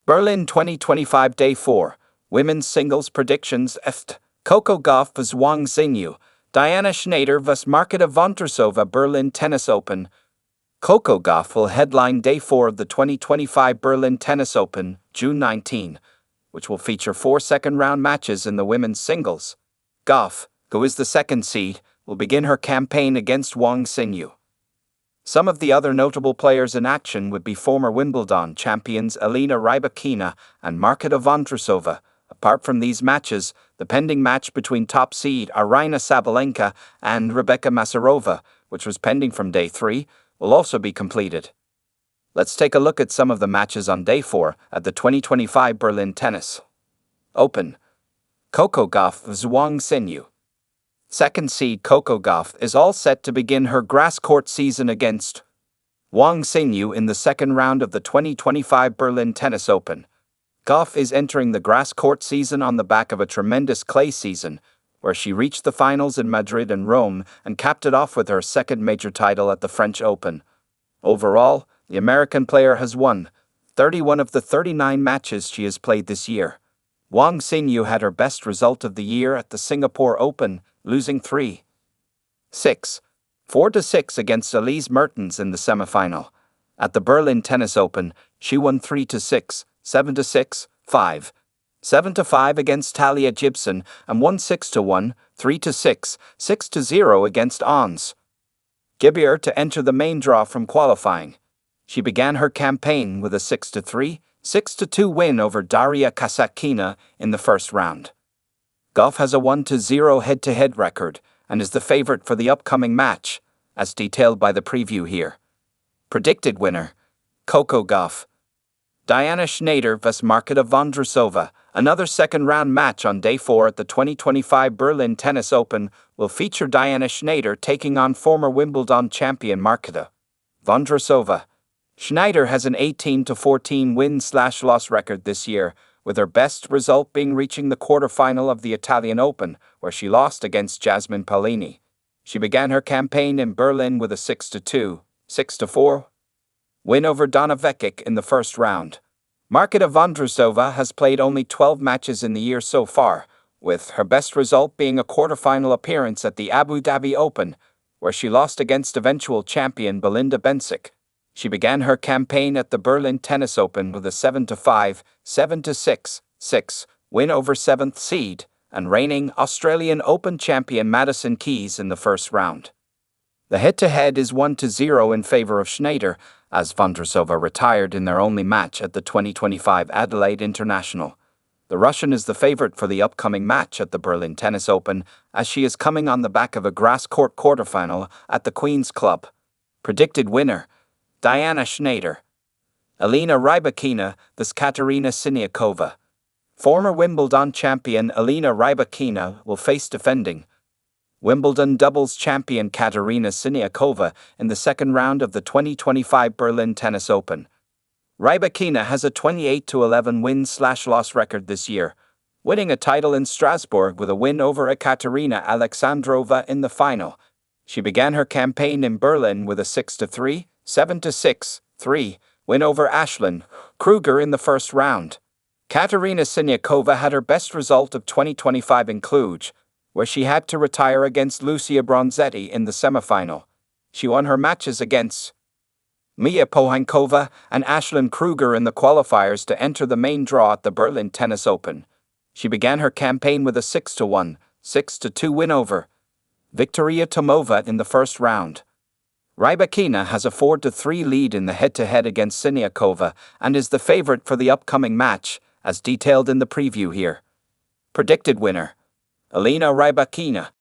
Berlin 2025 Day 4. Women's Singles Predictions. Coco Gauff vs Wang Xinyu. Diana Shnaider vs Marketa Vondrousova. Berlin Tennis Open. Coco Gauff will headline Day 4 of the 2025 Berlin Tennis Open, June 19, which will feature 4 second-round matches in the women's singles. Gauff, who is the second seed, will begin her campaign against Wang Xinyu. Some of the other notable players in action would be former Wimbledon champions Elena Rybakina and Marketa Vondrousova. Apart from these matches, the pending match between top seed Aryna Sabalenka and Rebeka Masarova, which was pending from Day 3, will also be completed. Let's take a look at some of the matches on Day 4 at the 2025 Berlin Tennis Open. Coco Gauff vs Wang Xinyu. Second seed Coco Gauff is all set to begin her grass court season against Wang Xinyu in the second round of the 2025 Berlin Tennis Open. Gauff is entering the grass court season on the back of a tremendous clay season, where she reached the finals in Madrid and Rome and capped it off with her second major title at the French Open. Overall, the American player has won 31 of the 39 matches she has played this year. Wang Xinyu had her best result of the year at the Singapore Open, losing 3-6, 4-6 against Elise Mertens in the semifinal. At the Berlin Tennis Open, she won 3-6, 7-6, 5-7-5 against Talia Gibson and won 6-1, 3-6, 6-0 against Ons Jabeur to enter the main draw from qualifying. She began her campaign with a 6-3, 6-2 win over Daria Kasatkina in the first round. Gauff has a 1-0 head-to-head record and is the favorite for the upcoming match, as detailed by the preview here. Predicted winner: Coco Gauff. Diana Shnaider vs Marketa Vondrousova. Another second-round match on Day 4 at the 2025 Berlin Tennis Open will feature Diana Shnaider taking on former Wimbledon champion Marketa Vondrousova. Shnaider has an 18-14 win/loss record this year, with her best result being reaching the quarterfinal of the Italian Open, where she lost against Jasmine Paolini. She began her campaign in Berlin with a 6-2, 6-4 win over Donna Vekic in the first round. Marketa Vondrousova has played only 12 matches in the year so far, with her best result being a quarterfinal appearance at the Abu Dhabi Open, where she lost against eventual champion Belinda Bencic. She began her campaign at the Berlin Tennis Open with a 7-5, 7-6, 6 win over 7th seed and reigning Australian Open champion Madison Keys in the first round. The head-to-head is 1-0 in favor of Shnaider, as Vondrousova retired in their only match at the 2025 Adelaide International. The Russian is the favorite for the upcoming match at the Berlin Tennis Open, as she is coming on the back of a grass court quarterfinal at the Queen's Club. Predicted winner: Diana Shnaider. Elena Rybakina vs Katerina Siniakova. Former Wimbledon champion Elena Rybakina will face defending Wimbledon doubles champion Katerina Siniakova in the second round of the 2025 Berlin Tennis Open. Rybakina has a 28-11 win/loss record this year, winning a title in Strasbourg with a win over Ekaterina Alexandrova in the final. She began her campaign in Berlin with a 6-3, 7-6, 3 win over Ashlyn Kruger in the first round. Katerina Siniakova had her best result of 2025 in Cluj, where she had to retire against Lucia Bronzetti in the semifinal. She won her matches against Mia Pohankova and Ashlyn Kruger in the qualifiers to enter the main draw at the Berlin Tennis Open. She began her campaign with a 6-1, 6-2 win over Victoria Tomova in the first round. Rybakina has a 4-3 lead in the head-to-head against Siniakova and is the favorite for the upcoming match, as detailed in the preview here. Predicted winner: Elena Rybakina.